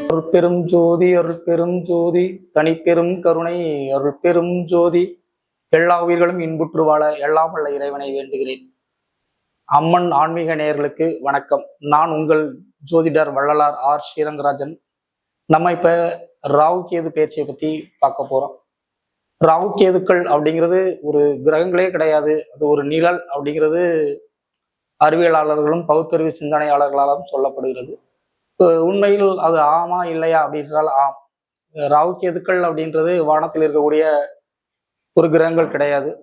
அருட்பெரும் ஜோதி அருட்பெரும் ஜோதி தனிப்பெரும் கருணை அருட்பெரும் ஜோதி. எல்லா உயிர்களும் இன்புற்று வாழ எல்லாம் வல்ல இறைவனை வேண்டுகிறேன். அம்மன் ஆன்மீக நேயர்களுக்கு வணக்கம். நான் உங்கள் ஜோதிடர் வள்ளலார் ஆர் ஸ்ரீரங்கராஜன். நம்ம இப்ப ராகு கேது பயிற்சியை பத்தி பார்க்க போறோம். ராகு கேதுக்கள் அப்படிங்கிறது ஒரு கிரகங்களே கிடையாது, அது ஒரு நிழல் அப்படிங்கிறது அறிவியலாளர்களும் பகுத்தறிவு சிந்தனையாளர்களாலும் சொல்லப்படுகிறது. உண்மையில் அது ஆமா இல்லையா அப்படின்றால் ஆம். ராகு கேதுக்கள் அப்படின்றது வானத்தில் இருக்கக்கூடிய ஒரு கிரகங்கள் கிடையாது,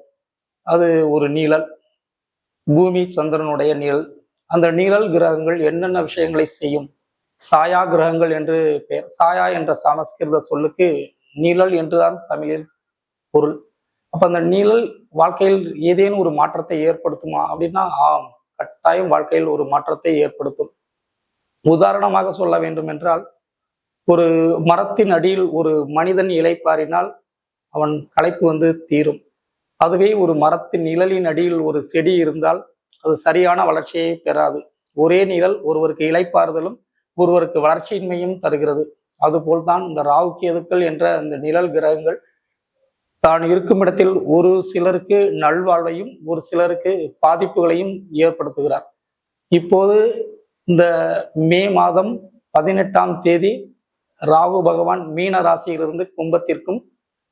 அது ஒரு நீழல், பூமி சந்திரனுடைய நீழல். அந்த நீழல் கிரகங்கள் என்னென்ன விஷயங்களை செய்யும்? சாயா கிரகங்கள் என்று பெயர். சாயா என்ற சமஸ்கிருத சொல்லுக்கு நீழல் என்றுதான் தமிழில் பொருள். அப்ப அந்த நீழல் வாழ்க்கையில் ஏதேனும் ஒரு மாற்றத்தை ஏற்படுத்துமா அப்படின்னா ஆம், கட்டாயம் வாழ்க்கையில் ஒரு மாற்றத்தை ஏற்படுத்தும். உதாரணமாக சொல்ல வேண்டும் என்றால், ஒரு மரத்தின் அடியில் ஒரு மனிதன் இளைப்பாறினால் அவன் களைப்பு தீரும். அதுவே ஒரு மரத்தின் நிழலின் அடியில் ஒரு செடி இருந்தால் அது சரியான வளர்ச்சியை பெறாது. ஒரே நிழல் ஒருவருக்கு இளைப்பாறுதலும் ஒருவருக்கு வளர்ச்சியின்மையும் தருகிறது. அதுபோல்தான் இந்த ராகு கேதுக்கள் என்ற இந்த நிழல் கிரகங்கள் தான் இருக்கும் இடத்தில் ஒரு சிலருக்கு நல்வாழ்வையும் ஒரு சிலருக்கு பாதிப்புகளையும் ஏற்படுத்துகிறார். இப்போது இந்த மே மாதம் 18ஆம் தேதி ராகு பகவான் மீன ராசியிலிருந்து கும்பத்திற்கும்,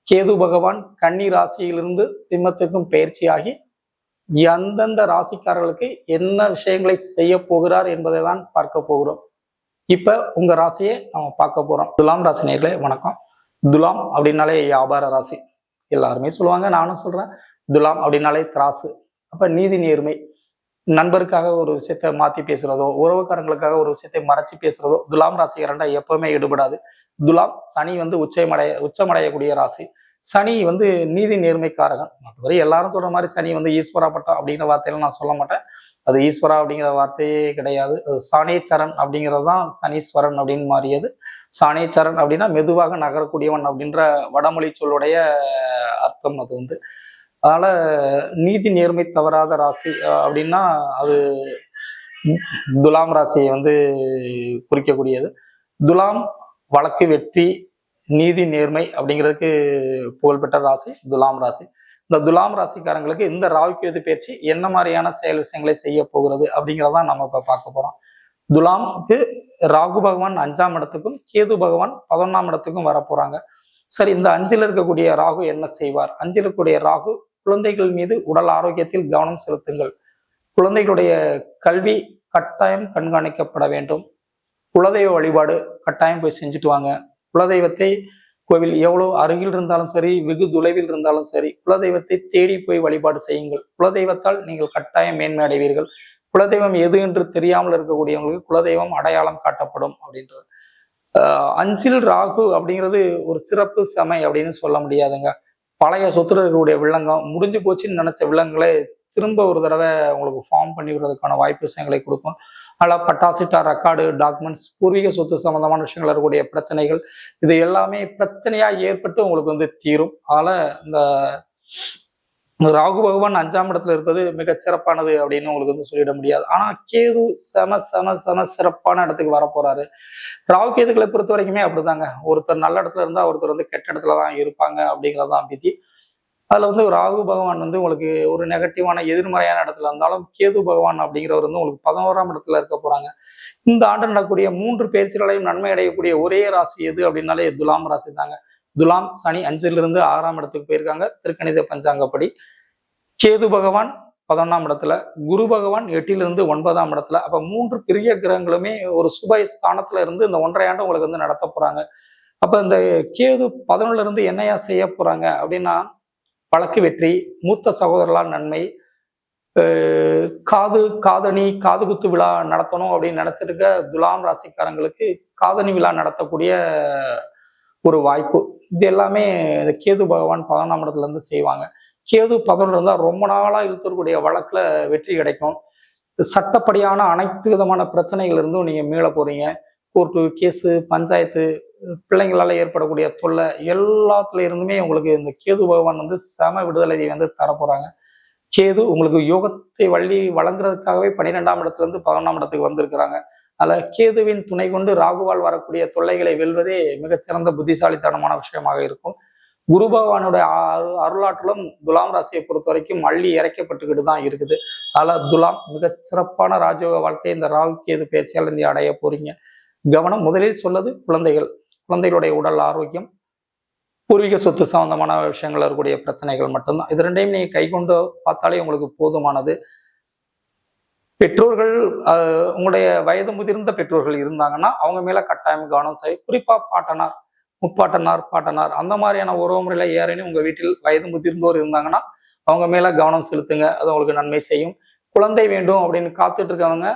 கேது பகவான் கன்னி ராசியிலிருந்து சிம்மத்திற்கும் பயிற்சியாகி எந்தெந்த ராசிக்காரர்களுக்கு என்ன விஷயங்களை செய்ய போகிறார் என்பதை தான் பார்க்க போகிறோம். இப்ப உங்க ராசியை நம்ம பார்க்க போறோம். துலாம் ராசி நேயர்களே வணக்கம். துலாம் அப்படின்னாலே வியாபார ராசி, எல்லாருமே சொல்லுவாங்க, நானும் சொல்றேன். துலாம் அப்படின்னாலே திராசு. அப்ப நீதி நேர்மை, நண்பருக்காக ஒரு விஷயத்த மாத்தி பேசுறதோ, உறவுக்காரங்களுக்காக ஒரு விஷயத்தை மறைச்சு பேசுறதோ துலாம் ராசிக்காரண்டா எப்பவுமே ஈடுபடாது. துலாம் சனி உச்சமடையக்கூடிய ராசி. சனி நீதி நேர்மைக்காரகன். மற்றபடி எல்லாரும் சொல்ற மாதிரி சனி ஈஸ்வரா பட்டம் அப்படிங்கிற வார்த்தையில நான் சொல்ல மாட்டேன். அது ஈஸ்வரா அப்படிங்கிற வார்த்தையே கிடையாது. அது சாணேச்சரன் அப்படிங்கிறது தான் சனீஸ்வரன் அப்படின்னு மாறியது. சாணேச்சரன் அப்படின்னா மெதுவாக நகரக்கூடியவன் அப்படின்ற வடமொழி சொல்லுடைய அர்த்தம் அது. அதனால நீதி நேர்மை தவறாத ராசி அப்படின்னா அது துலாம் ராசியை குறிக்கக்கூடியது. துலாம் வழக்கு வெற்றி நீதி நேர்மை அப்படிங்கிறதுக்கு புகழ்பெற்ற ராசி துலாம் ராசி. இந்த துலாம் ராசிக்காரங்களுக்கு இந்த ராகு கேது பயிற்சி என்ன மாதிரியான செயல் விஷயங்களை செய்ய போகிறது அப்படிங்கிறதான் நம்ம இப்ப பார்க்க போறோம். துலாமுக்கு ராகு பகவான் 5ஆம் இடத்துக்கும் கேது பகவான் 11ஆம் இடத்துக்கும் வர போறாங்க. சரி, இந்த 5ல் இருக்கக்கூடிய ராகு என்ன செய்வார்? 5ல் இருக்கக்கூடிய ராகு குழந்தைகள் மீது உடல் ஆரோக்கியத்தில் கவனம் செலுத்துங்கள். குழந்தைகளுடைய கல்வி கட்டாயம் கண்காணிக்கப்பட வேண்டும். குலதெய்வ வழிபாடு கட்டாயம் போய் செஞ்சுட்டு வாங்க. குலதெய்வத்தை கோவில் எவ்வளவு அருகில் இருந்தாலும் சரி, வெகு தொலைவில் இருந்தாலும் சரி, குலதெய்வத்தை தேடி போய் வழிபாடு செய்யுங்கள். குலதெய்வத்தால் நீங்கள் கட்டாயம் மேன்மை அடைவீர்கள். குலதெய்வம் எது என்று தெரியாமல் இருக்கக்கூடியவங்களுக்கு குலதெய்வம் அடையாளம் காட்டப்படும் அப்படின்றது. 5ல் ராகு அப்படிங்கிறது ஒரு சிறப்பு சமை அப்படின்னு சொல்ல முடியாதுங்க. பழைய சொத்துல இருக்கக்கூடிய வில்லங்கம் முடிஞ்சு போச்சுன்னு நினைச்ச வில்லங்களை திரும்ப ஒரு தடவை உங்களுக்கு ஃபார்ம் பண்ணி விடுறதுக்கான வாய்ப்பு விஷயங்களை கொடுக்கும். அதில் பட்டாசிட்டா ரெக்கார்டு டாக்குமெண்ட்ஸ், பூர்வீக சொத்து சம்பந்தமான விஷயங்கள் இருக்கக்கூடிய பிரச்சனைகள், இது எல்லாமே பிரச்சனையா ஏற்பட்டு உங்களுக்கு தீரும். அதனால இந்த ராகு பகவான் 5ஆம் இடத்துல இருப்பது மிகச் சிறப்பானது அப்படின்னு உங்களுக்கு சொல்லிட முடியாது. ஆனா கேது செம செம செம சிறப்பான இடத்துக்கு வர போறாரு. ராகு கேதுக்களை பொறுத்த வரைக்குமே அப்படிதாங்க. ஒருத்தர் நல்ல இடத்துல இருந்தா ஒருத்தர் கெட்ட இடத்துலதான் இருப்பாங்க அப்படிங்கிறதான் விதி. அதுல ராகு பகவான் உங்களுக்கு ஒரு நெகட்டிவான எதிர்மறையான இடத்துல இருந்தாலும், கேது பகவான் அப்படிங்கிறவர் உங்களுக்கு 11ஆம் இடத்துல இருக்க போறாங்க. இந்த ஆண்டு நடக்கக்கூடிய 3 பயிற்சிகளையும் நன்மை அடையக்கூடிய ஒரே ராசி எது அப்படின்னாலே துலாம் ராசி தாங்க. துலாம் சனி 5லிருந்து 6ஆம் இடத்துக்கு போயிருக்காங்க திருக்கணித பஞ்சாங்கப்படி. கேது பகவான் 11ஆம் இடத்துல, குரு பகவான் 8லிருந்து 9ஆம் இடத்துல. அப்ப 3 பெரிய கிரகங்களுமே ஒரு சுப ஸ்தானத்துல இருந்து இந்த 1.5 ஆண்டு உங்களுக்கு நடத்த போறாங்க. அப்ப இந்த கேது 11ல இருந்து என்னையா செய்ய போறாங்க அப்படின்னா, வழக்கு வெற்றி, மூத்த சகோதரர்களால் நன்மை, காது குத்து விழா நடத்தணும் அப்படின்னு நினைச்சிருக்க துலாம் ராசிக்காரங்களுக்கு காதணி விழா நடத்தக்கூடிய ஒரு வாய்ப்பு. இது எல்லாமே இந்த கேது பகவான் 11ஆம் இடத்துல இருந்து செய்வாங்க. கேது 11 இருந்தா ரொம்ப நாளா இழுத்தக்கூடிய வழக்குல வெற்றி கிடைக்கும். சட்டப்படியான அனைத்து விதமான பிரச்சனைகள் இருந்தும் நீங்க மீள போறீங்க. கோர்ட்டு கேஸு, பஞ்சாயத்து, பிள்ளைங்களால ஏற்படக்கூடிய தொல்லை எல்லாத்துல இருந்துமே உங்களுக்கு இந்த கேது பகவான் செம விடுதலை தர போறாங்க. கேது உங்களுக்கு யோகத்தை வள்ளி வழங்குறதுக்காகவே 12ஆம் இடத்துல இருந்து 11ஆம் இடத்துக்கு வந்திருக்கிறாங்க. அதில் கேதுவின் துணை கொண்டு ராகுவால் வரக்கூடிய தொல்லைகளை வெல்வதே மிகச்சிறந்த புத்திசாலித்தனமான விஷயமாக இருக்கும். குரு பகவானுடைய அருளாற்றலும் துலாம் ராசியை பொறுத்த வரைக்கும் அள்ளி இறைக்கப்பட்டுக்கிட்டு தான் இருக்குது. அதில் துலாம் மிகச் சிறப்பான ராஜயோக வாழ்க்கை இந்த ராகு கேது பயிற்சியால் நீ அடைய போறீங்க. கவனம் முதலில் சொல்வது குழந்தைகள், குழந்தைகளுடைய உடல் ஆரோக்கியம், பூர்வீக சொத்து சம்பந்தமான விஷயங்கள் இருக்கக்கூடிய பிரச்சனைகள் மட்டும்தான். இது ரெண்டையும் நீங்க கை கொண்டு பார்த்தாலே உங்களுக்கு போதுமானது. பெற்றோர்கள் உங்களுடைய வயது முதிர்ந்த பெற்றோர்கள் இருந்தாங்கன்னா அவங்க மேல கட்டாயம் கவனம் செய். குறிப்பா பாட்டனார், முப்பாட்டனார், பாட்டனார் அந்த மாதிரியான உறவு முறையில ஏறேன்னு உங்க வீட்டில் வயது முதிர்ந்தோர் இருந்தாங்கன்னா அவங்க மேல கவனம் செலுத்துங்க. அது உங்களுக்கு நன்மை செய்யும். குழந்தை வேண்டும் அப்படின்னு காத்துட்டு இருக்கவங்க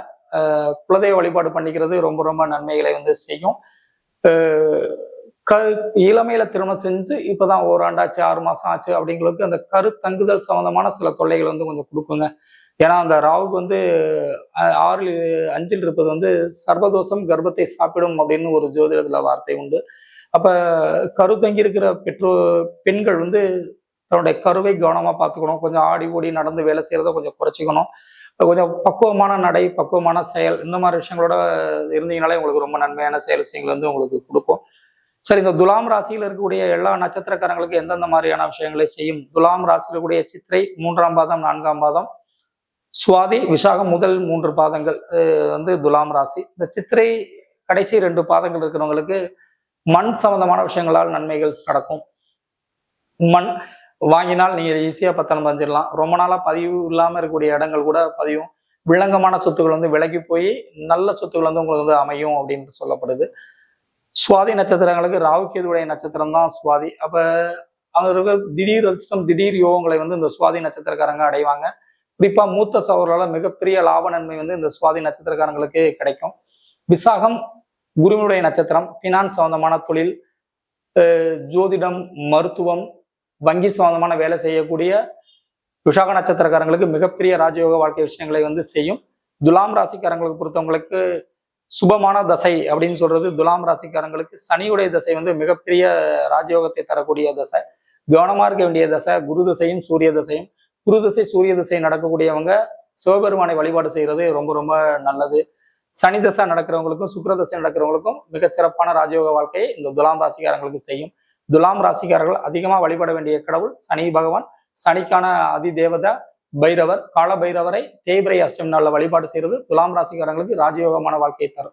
குலதெய்வ வழிபாடு பண்ணிக்கிறது ரொம்ப ரொம்ப நன்மைகளை செய்யும். இளமையில திருமணம் செஞ்சு இப்பதான் ஓராண்டாச்சு 6 மாசம் ஆச்சு அப்படிங்களுக்கு அந்த கருத்தங்குதல் சம்பந்தமான சில தொல்லைகள் கொஞ்சம் கொடுக்குங்க. ஏன்னா அந்த ராவுக்கு 6 5 இருப்பது சர்வதோஷம் கர்ப்பத்தை சாப்பிடும் அப்படின்னு ஒரு ஜோதிடத்துல வார்த்தை உண்டு. அப்ப கருத்தங்கி இருக்கிற பெண்கள் தன்னுடைய கருவை கவனமா பார்த்துக்கணும். கொஞ்சம் ஆடி ஓடி நடந்து வேலை செய்யறத கொஞ்சம் குறைச்சிக்கணும். கொஞ்சம் பக்குவமான நடை, பக்குவமான செயல் இந்த மாதிரி விஷயங்களோட இருந்தீங்கனாலே உங்களுக்கு ரொம்ப நன்மையான செயல் விஷயங்கள் உங்களுக்கு கொடுக்கும். சரி, இந்த துலாம் ராசியில் இருக்கக்கூடிய எல்லா நட்சத்திரக்காரங்களுக்கு எந்தெந்த மாதிரியான விஷயங்களை செய்யும்? துலாம் ராசியில் இருக்கக்கூடிய சித்திரை 3ஆம் பாதம் 4ஆம் பாதம், சுவாதி விசாகம் முதல் 3 பாதங்கள் துலாம் ராசி. இந்த சித்திரை கடைசி 2 பாதங்கள் இருக்கிறவங்களுக்கு மண் சம்பந்தமான விஷயங்களால் நன்மைகள் நடக்கும். மண் வாங்கினால் நீங்க ஈஸியா பத்திரம் பதிஞ்சிடலாம். ரொம்ப நாளா பதிவு இல்லாம இருக்கக்கூடிய இடங்கள் கூட பதிவும். வில்லங்கமான சொத்துக்கள் விலகி போய் நல்ல சொத்துக்கள் உங்களுக்கு அமையும் அப்படின்னு சொல்லப்படுது. சுவாதி நட்சத்திரங்களுக்கு ராகு கேதுவுடைய நட்சத்திரம் தான் சுவாதி. அப்ப அவங்களுக்கு திடீர் அதிர்ஷ்டம், திடீர் யோகங்களை இந்த சுவாதி நட்சத்திரக்காரங்க அடைவாங்க. குறிப்பா மூத்த சகோதரர்களால் மிகப்பெரிய லாப நன்மை இந்த சுவாதி நட்சத்திரக்காரங்களுக்கு கிடைக்கும். விசாகம் குருவினுடைய நட்சத்திரம். பினான்ஸ் சம்பந்தமான தொழில், ஜோதிடம், மருத்துவம், வங்கி சம்பந்தமான வேலை செய்யக்கூடிய விசாக நட்சத்திரக்காரங்களுக்கு மிகப்பெரிய ராஜயோக வாழ்க்கை விஷயங்களை செய்யும். துலாம் ராசிக்காரங்களுக்கு பொறுத்தவங்களுக்கு சுபமான தசை அப்படின்னு சொல்றது துலாம் ராசிக்காரங்களுக்கு சனியுடைய தசை மிகப்பெரிய ராஜயோகத்தை தரக்கூடிய தசை. கவனமா இருக்க வேண்டிய தசை குரு தசையும் சூரிய தசையும். குரு தசை சூரிய தசை நடக்கக்கூடியவங்க சிவபெருமானை வழிபாடு செய்யறது ரொம்ப ரொம்ப நல்லது. சனி தசை நடக்கிறவங்களுக்கும் சுக்கிர தசை நடக்கிறவங்களுக்கும் மிகச்சிறப்பான ராஜயோக வாழ்க்கையை இந்த துலாம் ராசிக்காரங்களுக்கு செய்யும். துலாம் ராசிக்காரர்கள் அதிகமா வழிபட வேண்டிய கடவுள் சனி பகவான். சனிக்கான அதி தேவதா பைரவர். கால பைரவரை தேய்பிரை அஷ்டமி நாள்ல வழிபாடு செய்யறது துலாம் ராசிக்காரங்களுக்கு ராஜயோகமான வாழ்க்கையை தரும்.